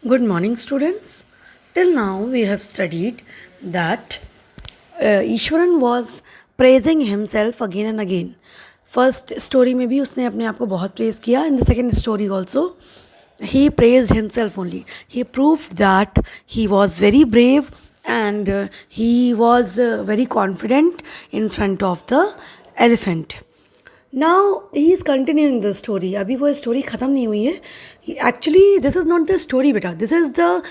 Good morning, students. Till now, we have studied that Ishwaran was praising himself again and again. First story में भी उसने अपने आप को बहुत praise किया. In the second story also, he praised himself only. He proved that he was very brave and he was very confident in front of the elephant. Now he is continuing the story. अभी वो story ख़त्म नहीं हुई है. Actually this is not the story बेटा, this is the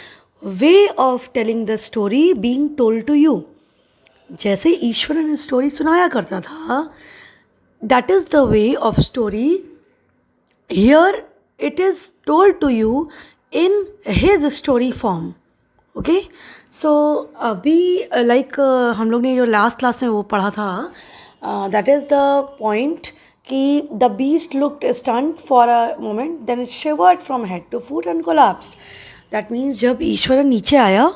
way of telling the story being told to you. जैसे Ishwaran story सुनाया करता था, that is the way of story. Here it is told to you in his story form. Okay, so अभी like हम लोग ने जो last class में वो पढ़ा था, दैट इज़ द पॉइंट कि the beast looked stunned for a moment, then it shivered from head to foot and collapsed. That means जब ईश्वरन नीचे आया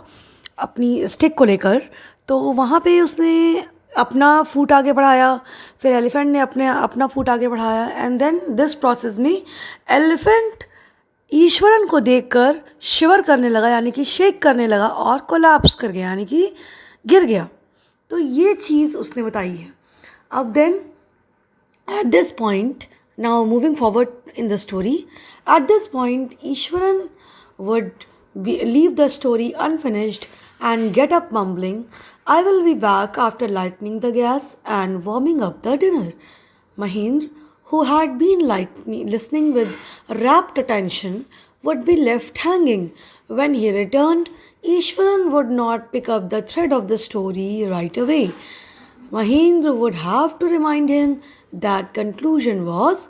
अपनी स्टिक को लेकर, तो वहाँ पे उसने अपना फुट आगे बढ़ाया, फिर एलिफेंट ने अपना फुट आगे बढ़ाया, एंड देन दिस प्रोसेस में एलिफेंट ईश्वरन को देखकर शिवर करने लगा, यानी कि शेक करने लगा, और कोलैप्स कर गया, यानी कि गिर गया. तो ये चीज़ उसने बताई है. अब then at this point, now moving forward in the story, at this point Ishwaran would leave the story unfinished and get up mumbling, "I will be back after lighting the gas and warming up the dinner." Mahendra, who had been listening with rapt attention, would be left hanging. When he returned, Ishwaran would not pick up the thread of the story right away. Mahendra would have to remind him that conclusion was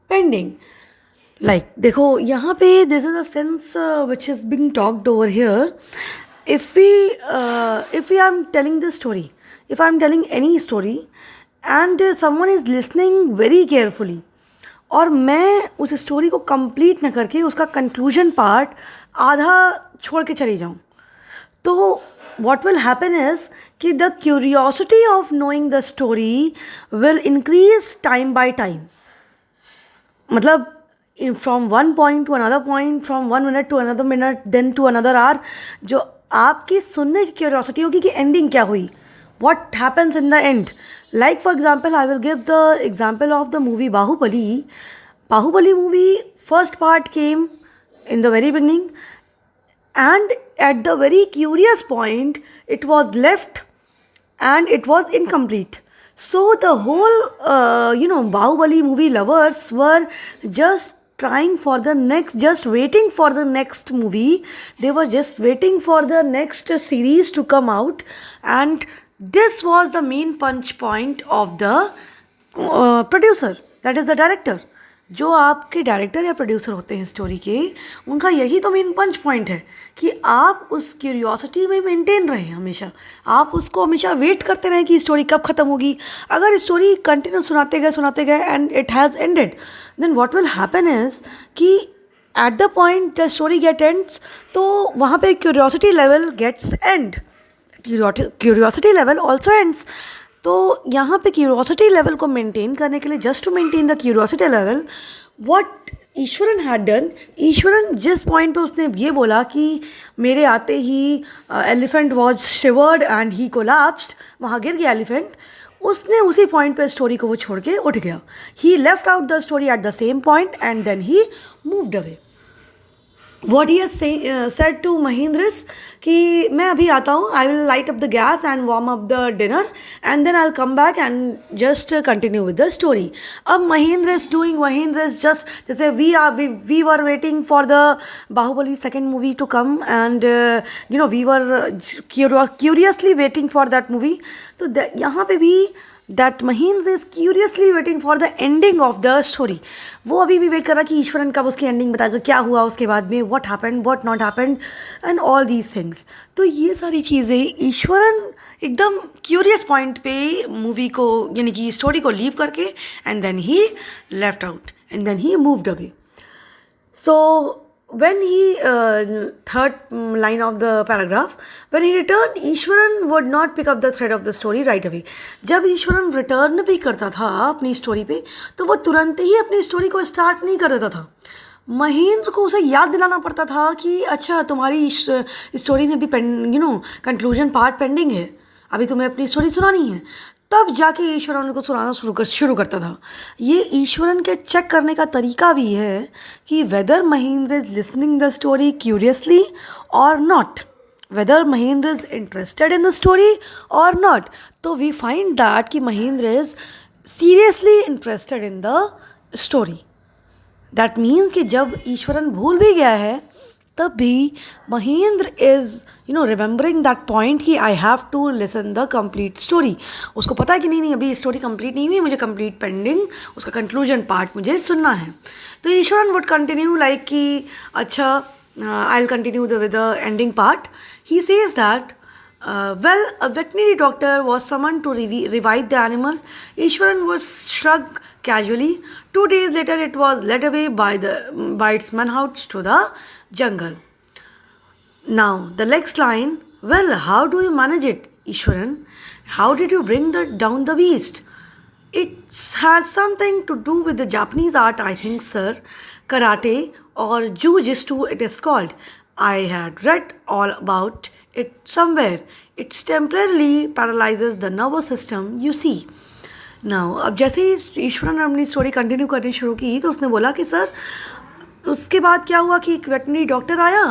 pending. Like, देखो यहाँ पे this is a sense which is being talked over here. If we are telling the story, if I am telling any story and someone is listening very carefully, और मैं उस story को complete न करके उसका कंक्लूजन पार्ट आधा छोड़ के चली जाऊँ, तो what will happen is कि the curiosity of knowing the story will increase time by time. मतलब from one point to another point, from 1 minute to another minute, then to another hour, जो आपकी सुनने की क्यूरियोसिटी होगी कि ending क्या हुई, what happens in the end. Like for example, I will give the example of the movie Bahubali. Bahubali movie first part came in the very beginning, and at the very curious point it was left and it was incomplete. So the whole Bahubali movie lovers were just trying for the next, just waiting for the next movie. They were just waiting for the next series to come out, and this was the main punch point of the producer, that is the director. जो आपके director या producer होते हैं story के, उनका यही तो main पंच point है कि आप उस क्यूरियोसिटी में मेंटेन रहें हमेशा, आप उसको हमेशा वेट करते रहें कि स्टोरी कब ख़त्म होगी. अगर स्टोरी कंटिन्यू सुनाते गए and it has ended, then what will happen is कि at the point the story get ends, तो वहाँ पे curiosity level gets end, curiosity level also ends. तो यहाँ पे क्यूरियोसिटी लेवल को मेंटेन करने के लिए, just to maintain the curiosity level, what Ishwaran had done, Ishwaran जिस पॉइंट पे उसने ये बोला कि मेरे आते ही elephant was shivered and he collapsed, वहाँ गिर गया एलिफेंट, उसने उसी पॉइंट पे स्टोरी को वो छोड़ के उठ गया. He left out the story at the same point and then he moved away. What he has said to Mahendra is कि मैं अभी आता हूँ, I will light up the gas and warm up the dinner and then I'll come back and just continue with the story. अब Mahendra is just जैसे we were waiting for the Bahubali second movie to come, and we were curiously waiting for that movie. तो यहाँ पे भी that Mahendra is curiously waiting for the ending of the story. वो अभी भी wait कर रहा कि ईश्वरन कब उसकी एंडिंग बताएगा, क्या हुआ उसके बाद में, what happened, what not happened and all these things. तो ये सारी चीज़ें ईश्वरन एकदम क्यूरियस पॉइंट पे मूवी को, यानी कि स्टोरी को लीव करके, and then he left out and then he moved away. So when he third line of the paragraph, when he returned, Ishwaran would not pick up the thread of the story right away. जब Eswaran return भी करता था अपनी story पे, तो वो तुरंत ही अपनी स्टोरी को स्टार्ट नहीं कर देता था. महेंद्र को उसे याद दिलाना पड़ता था कि अच्छा तुम्हारी स्टोरी में भी कंक्लूजन पार्ट पेंडिंग है, अभी तुम्हें अपनी स्टोरी सुनानी है, तब जाके ईश्वरन उनको सुनाना शुरू करता था। ये ईश्वरन के चेक करने का तरीका भी है कि whether Mahendra is listening the story curiously और not, whether Mahendra is interested in the story और नॉट। तो वी फाइंड दैट कि Mahendra is seriously interested in the story. That means कि जब ईश्वरन भूल भी गया है तब भी Mahendra is remembering that point कि I have to listen the complete story. उसको पता है कि नहीं अभी स्टोरी कंप्लीट नहीं हुई, मुझे कंप्लीट पेंडिंग उसका कंक्लूजन पार्ट मुझे सुनना है। तो ईश्वरन वुड कंटिन्यू लाइक कि अच्छा I will continue with the ending part. He says that well, a veterinary doctor was summoned to revive the animal. Ishwaran was shrugged casually. 2 days later, it was led away by its manhounds to the jungle. Now, the next line, well, how do you manage it, Ishwaran? How did you bring down the beast? It has something to do with the Japanese art, I think, sir. Karate or Jiu-Jitsu, it is called. I had read all about it somewhere. It temporarily paralyzes the nervous system, you see. Now, अब जैसे ही ईश्वरन ने अपनी story continue करनी शुरू की तो उसने बोला कि सर उसके बाद क्या हुआ कि एक वेटनरी डॉक्टर आया,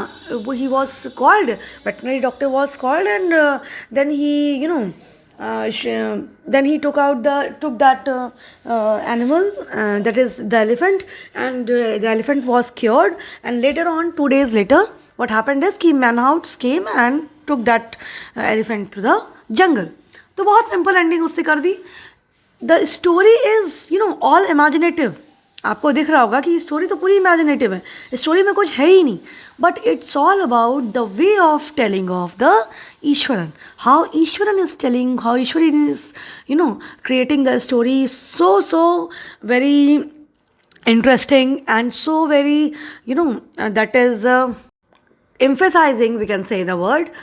वो he was called, veterinary doctor was called and then he then he took that animal, that is the elephant, and the elephant was cured. And later on, 2 days later, what happened is कि manhounds came and took that elephant to the jungle. तो बहुत simple ending उसने कर दी। The story is all imaginative. आपको दिख रहा होगा कि स्टोरी तो पूरी इमेजिनेटिव है, स्टोरी में कुछ है ही नहीं, but it's all about the way of telling of the Eswaran, how Eswaran is telling, how Eswaran is creating the story so very interesting and so very that is emphasizing, we can say the word.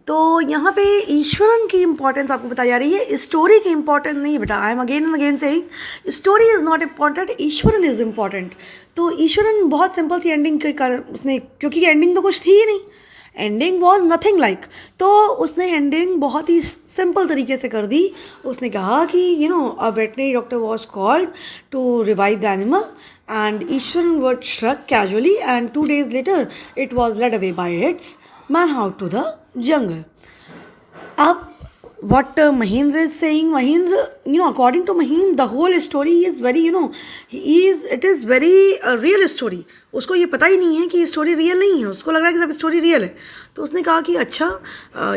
तो यहाँ पे ईश्वरन की importance आपको बताई जा रही है, story की इंपॉर्टेंस नहीं बेटा। I am again and again saying story is not important, Eswaran is important. तो ईश्वरन बहुत सिंपल सी एंडिंग के कारण उसने, क्योंकि एंडिंग तो कुछ थी ही नहीं, एंडिंग वॉज नथिंग लाइक, तो उसने एंडिंग बहुत ही सिंपल तरीके से कर दी। उसने कहा कि a veterinary doctor was called to revive the animal and Ishwaran would shrug casually, and 2 days later it was led away by its manhound to the jungle. Ab what Mahendra is saying, Mahendra, according to Mahendra, the whole story is very, it is very real story. उसको ये पता ही नहीं है कि story real नहीं है, उसको लग रहा है कि सब स्टोरी रियल है। तो उसने कहा कि अच्छा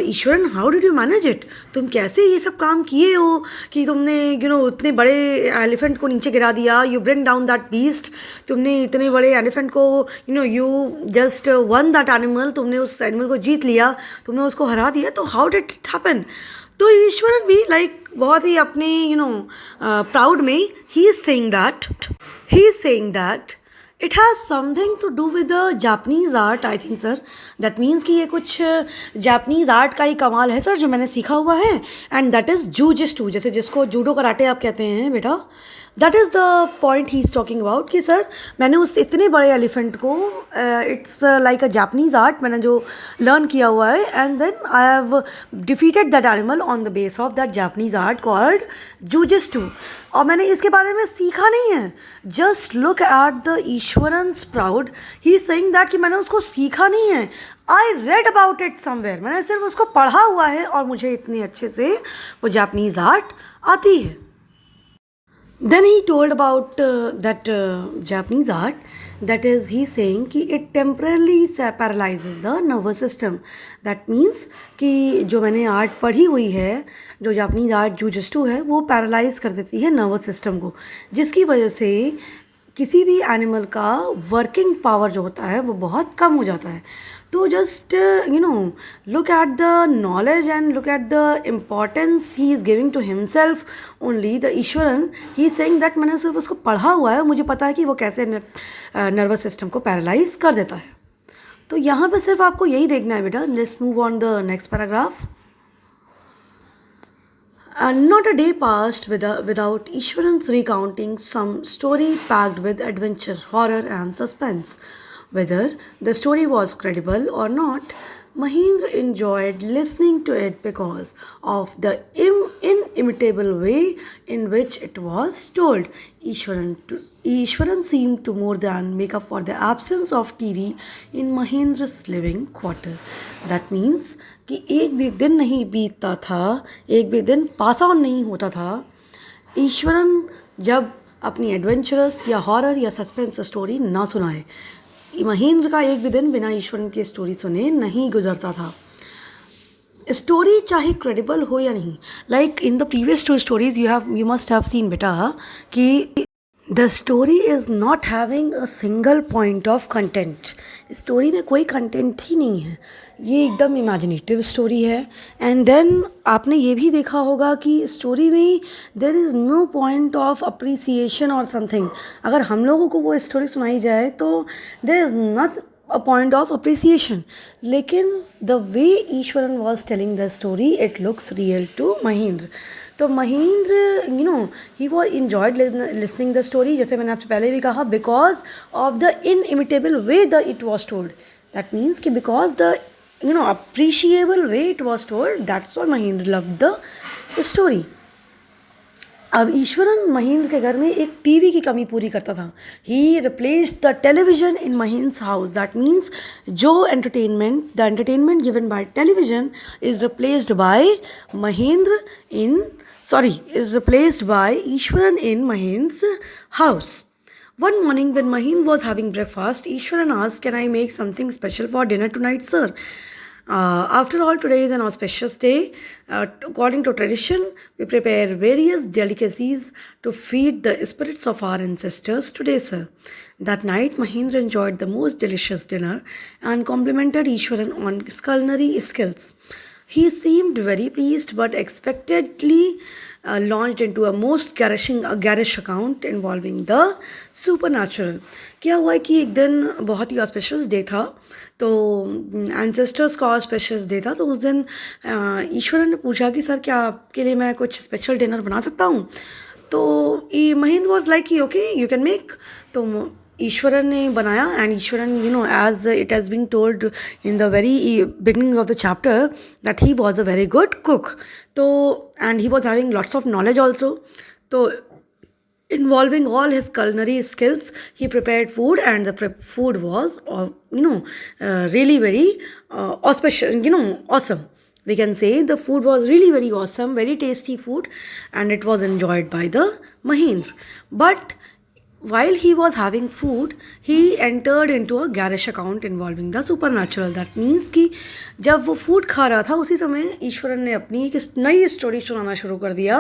Eswaran, how did you manage it, तुम कैसे ये सब काम किए हो कि तुमने इतने बड़े एलिफेंट को नीचे गिरा दिया, you bring down that beast, तुमने इतने बड़े एलिफेंट को you just one that animal, तुमने उस एनिमल को जीत लिया, तुमने उसको हरा दिया, तो हाउ डिड इट हैपन। तो ईश्वरन भी लाइक बहुत ही अपने प्राउड में he is saying that it has something to do with the Japanese art, I think sir. That means कि ये कुछ जापनीज़ आर्ट का ही कमाल है सर जो मैंने सीखा हुआ है, एंड दैट इज़ जूजित्सु, जैसे जिसको जूडो कराटे आप कहते हैं बेटा, that is the point he is talking about कि सर मैंने उस इतने बड़े एलिफेंट को, it's like a Japanese art मैंने जो लर्न किया हुआ है, and then I have defeated that animal on the base of that Japanese art called jujitsu. और मैंने इसके बारे में सीखा नहीं है, just look at the Ishwaran's proud, he is saying that कि मैंने उसको सीखा नहीं है, I read about it somewhere, मैंने सिर्फ उसको पढ़ा हुआ है और मुझे इतने अच्छे से वो जापनीज़ आर्ट आती है। Then he told about that Japanese art, that is he saying कि it temporarily paralyzes the nervous system. That means कि जो मैंने आर्ट पढ़ी हुई है, जो जापानीज़ आर्ट जूजित्सु है, वो पैरालाइज कर देती है नर्वस सिस्टम को, जिसकी वजह से किसी भी एनिमल का वर्किंग पावर जो होता है वो बहुत कम हो जाता है। तो just look at the knowledge and look at the importance he is giving to himself only, the Iswaran, he is saying that मैंने सिर्फ उसको पढ़ा हुआ है, मुझे पता है कि वो कैसे नर्वस सिस्टम को पैरालाइज कर देता है। तो यहाँ पे सिर्फ आपको यही देखना है बेटा। Let's move on the next paragraph. Not a day passed without Ishwaran's recounting some story packed with adventure, horror, and suspense. Whether the story was credible or not, Mahindra enjoyed listening to it because of the inimitable way in which it was told. Ishwaran seemed to more than make up for the absence of TV in Mahendra's living quarter. That means कि एक भी दिन नहीं बीतता था, एक भी दिन पास ऑन नहीं होता था ईश्वरन जब अपनी एडवेंचरस या हॉरर या सस्पेंस स्टोरी ना सुनाए. महेंद्र का एक भी दिन बिना ईश्वरन की स्टोरी सुने नहीं गुजरता था. स्टोरी चाहे क्रेडिबल हो या नहीं, like in the previous two stories you must have seen बेटा कि the story is not having a single point of content. Story में कोई कंटेंट ही नहीं है, ये एकदम इमेजिनेटिव स्टोरी है. एंड देन आपने ये भी देखा होगा कि स्टोरी में there is no point of appreciation और समथिंग. अगर हम लोगों को वो स्टोरी सुनाई जाए तो there is not a point of appreciation. लेकिन the way Eswaran was telling the story, it looks real to Mahendra. तो Mahendra he was enjoyed listening the story, जैसे मैंने आपसे पहले भी कहा, because of the inimitable way that it was told. That means कि because the appreciable way it was told, that's why Mahendra loved the story. अब ईश्वरन महेंद्र के घर में एक टीवी की कमी पूरी करता था. He replaced the television in Mahendra house. That means जो the entertainment given by television is replaced by Ishwaran in Mahendra house. One morning when Mahindra was having breakfast, Ishwaran asked, "Can I make something special for dinner tonight, sir?" After all, today is an auspicious day. According to tradition, we prepare various delicacies to feed the spirits of our ancestors today, sir. That night, Mahindra enjoyed the most delicious dinner and complimented Ishwaran on his culinary skills. He seemed very pleased but expectedly launched into a most garish account involving the supernatural. क्या हुआ है कि एक दिन बहुत ही auspicious day था, तो ancestors का ऑस्पिशियस डे था. तो उस दिन ईश्वरन ने पूछा कि सर क्या आपके लिए मैं कुछ स्पेशल डिनर बना सकता हूँ. तो महेंद्र वॉज लाइक कि ओके यू कैन मेक. तो ईश्वरन ने बनाया. And Ishwaran as it has been told in the very beginning of the chapter that he was a very good cook. तो and he was having lots of knowledge also. तो involving all his culinary skills, he prepared food, and the food was really very auspicious, awesome. We can say the food was really very awesome, very tasty food, and it was enjoyed by the Mahindra. But while he was having food, he entered into a garish account involving the supernatural. That means कि जब वो food खा रहा था उसी समय ईश्वरन ने अपनी एक नई स्टोरी सुनाना शुरू कर दिया.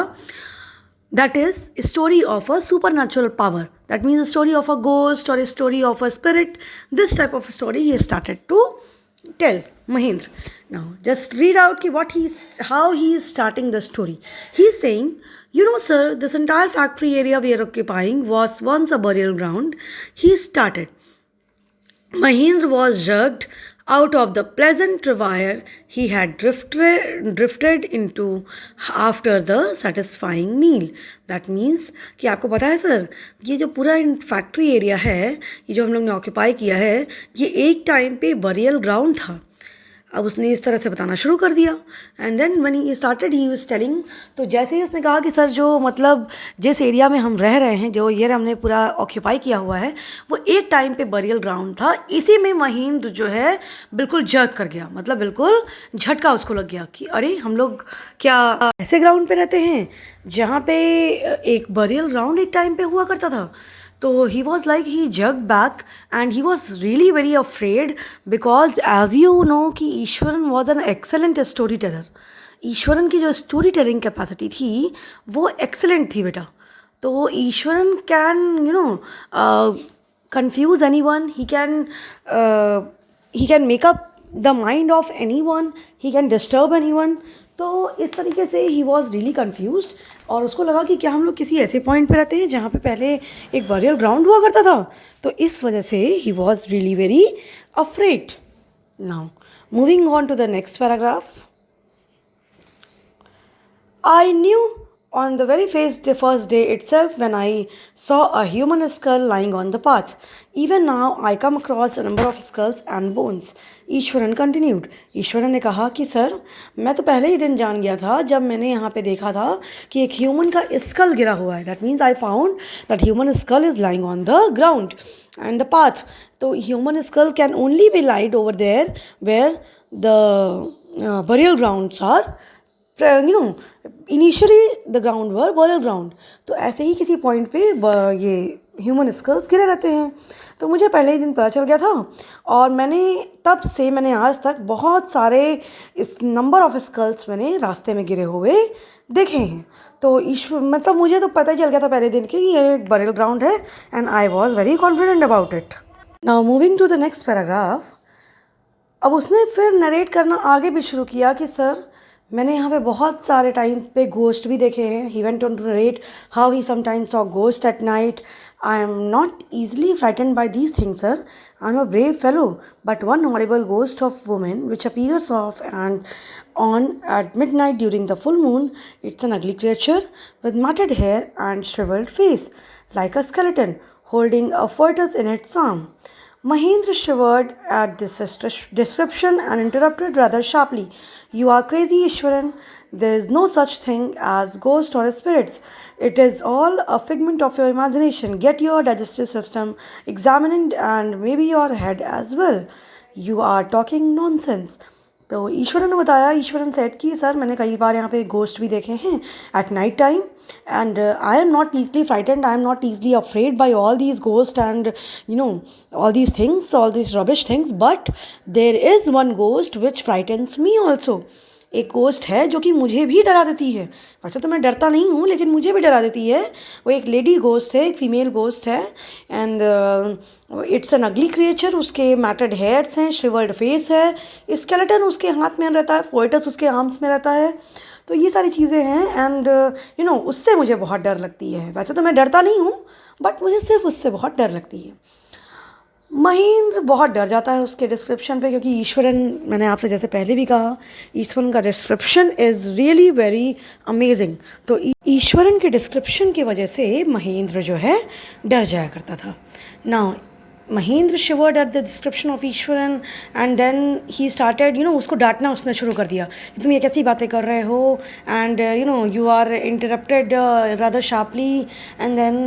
That is a story of a supernatural power. That means a story of a ghost or a story of a spirit. This type of story he started to tell Mahindra. Now just read out how he is starting the story. He is saying, sir, this entire factory area we are occupying was once a burial ground. He started. Mahindra was jerked out of the pleasant reverie he had drifted into after the satisfying meal. That means कि आपको पता है sir, ये जो पूरा factory area है, ये जो हम लोग ने ऑक्यूपाई किया है, ये एक टाइम पे बरियल ग्राउंड था. अब उसने इस तरह से बताना शुरू कर दिया. And then when he started he was telling. तो जैसे ही उसने कहा कि सर जो मतलब जिस एरिया में हम रह रहे हैं, जो ये हमने पूरा ऑक्यूपाई किया हुआ है, वो एक टाइम पे बरियल ग्राउंड था. इसी में महेंद्र जो है बिल्कुल जर्क कर गया. मतलब बिल्कुल झटका उसको लग गया कि अरे हम लोग क्या ऐसे ग्राउंड पे रहते हैं जहाँ पे एक बरियल ग्राउंड एक टाइम पे हुआ करता था. तो he was like he jerked back and he was really very afraid because as you know कि Eswaran was an excellent storyteller. Eswaran की जो स्टोरी टेलिंग कैपेसिटी थी वो एक्सेलेंट थी बेटा. तो Eswaran can confuse anyone. He can make up the mind of anyone. He can disturb anyone. तो इस तरीके से ही वॉज रियली कन्फ्यूज्ड. और उसको लगा कि क्या हम लोग किसी ऐसे पॉइंट पे रहते हैं जहाँ पे पहले एक बरियल ग्राउंड हुआ करता था. तो इस वजह से he was really very afraid. Now moving on to the next paragraph. I knew on the very first day itself when I saw a human skull lying on the path. Even now I come across a number of skulls and bones. Eswaran continued. Eswaran ने कहा कि sir मैं तो पहले ही दिन जान गया था जब मैंने यहाँ पे देखा था कि एक ह्यूमन का स्कल गिरा हुआ है. That means I found that human skull is lying on the ground and the path. तो human skull can only be laid over there where the burial grounds are. Initially the ground were burial ground. तो ऐसे ही किसी point पे ये human sculls गिरे रहते हैं. तो मुझे पहले ही दिन पता चल गया था और मैंने आज तक बहुत सारे इस नंबर ऑफ स्कल्स मैंने रास्ते में गिरे हुए देखे हैं. तो मतलब मुझे तो पता ही चल गया था पहले दिन कि ये एक बरियल ग्राउंड है and I was very confident about it. Now moving to the next paragraph. अब उसने फिर नरेट करना आगे भी शुरू किया कि सर मैंने यहाँ पे बहुत सारे टाइम पे गोस्ट भी देखे हैं. He went on to narrate how he sometimes saw ghost at night. I am not easily frightened by these things sir. I am a brave fellow but one horrible ghost of women which appears off and on at midnight during the full moon. It's an ugly creature with matted hair and shriveled face, like a skeleton holding a fetus in its arm. Mahendra shivered at this description and interrupted rather sharply. You are crazy, Ishwaran. There is no such thing as ghosts or spirits. It is all a figment of your imagination. Get your digestive system examined and maybe your head as well. You are talking nonsense. तो ईश्वरन ने बताया. Eswaran said कि sir मैंने कई बार यहाँ पे ghost भी देखे हैं at night time and I am not easily frightened. I am not easily afraid by all these ghost and all these things, all these rubbish things. But there is one ghost which frightens me also. एक ghost है जो कि मुझे भी डरा देती है. वैसे तो मैं डरता नहीं हूँ लेकिन मुझे भी डरा देती है. वो एक लेडी गोस्ट है, एक फीमेल गोस्ट है एंड इट्स एन अगली क्रिएचर. उसके मैटेड हेयर्स हैं, श्रिवर्ड फेस है, स्केलेटन उसके हाथ में रहता है, फोइटस उसके आर्म्स में रहता है. तो ये सारी चीज़ें हैं एंड उससे मुझे बहुत डर लगती है. वैसे तो मैं डरता नहीं हूँ बट मुझे सिर्फ उससे बहुत डर लगती है. महेंद्र बहुत डर जाता है उसके डिस्क्रिप्शन पे क्योंकि ईश्वरन, मैंने आपसे जैसे पहले भी कहा, ईश्वरन का description is really very amazing. तो ईश्वरन के डिस्क्रिप्शन की वजह से महेंद्र जो है डर जाया करता था. Now Mahendra shivered at the description of Eswaran and then he started उसको डांटना उसने शुरू कर दिया कि तुम ये कैसी बातें कर रहे हो and you are interrupted rather sharply and then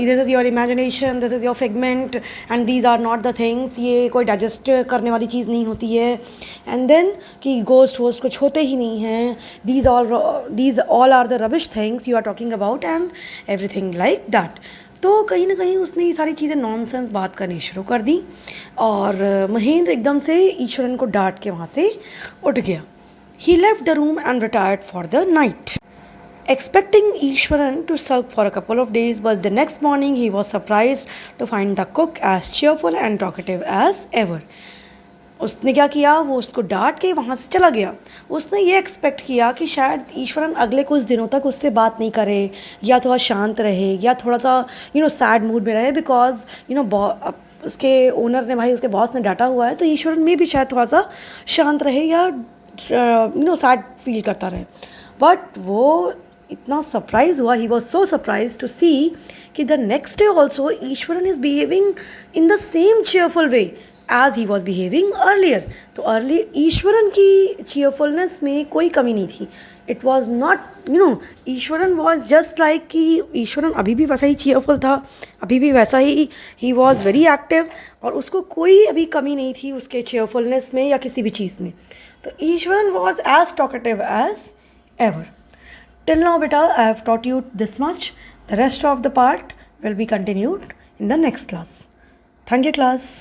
this is your imagination, this is your figment and these are not the things. ये कोई डाइजेस्ट करने वाली चीज़ नहीं होती है. एंड देन कि गोस्ट वोस्ट कुछ होते ही नहीं हैं. These all are the rubbish things you are talking about and everything like that. तो कहीं ना कहीं उसने ये सारी चीज़ें नॉनसेंस बात करनी शुरू कर दी और महेंद्र एकदम से ईश्वरन को डांट के वहाँ से उठ गया. He left the room and retired for the night, expecting Ishwaran to sulk for a couple of days, but the next morning he was surprised to find the cook as cheerful and talkative as ever. उसने क्या किया, वो उसको डांट के वहाँ से चला गया. उसने ये एक्सपेक्ट किया कि शायद ईश्वरन अगले कुछ दिनों तक उससे बात नहीं करे या थोड़ा शांत रहे या थोड़ा सा सैड मूड में रहे बिकॉज उसके ओनर ने, भाई उसके बॉस ने डांटा हुआ है. तो ईश्वरन में भी शायद थोड़ा सा शांत रहे या सैड फील करता रहे. बट वो इतना सरप्राइज हुआ, he was so surprise to see कि the next day also Ishwaran is behaving in the same cheerful way as he was behaving earlier. तो ईश्वरन की cheerfulness में कोई कमी नहीं थी. It was not, Eswaran was just like कि ईश्वरन अभी भी वैसा ही cheerful था, अभी भी वैसा ही he was very active और उसको कोई अभी कमी नहीं थी उसके cheerfulness में या किसी भी चीज़ में. तो Eswaran was as talkative as ever. Till now beta, I have taught you this much. The rest of the part will be continued in the next class. Thank you class.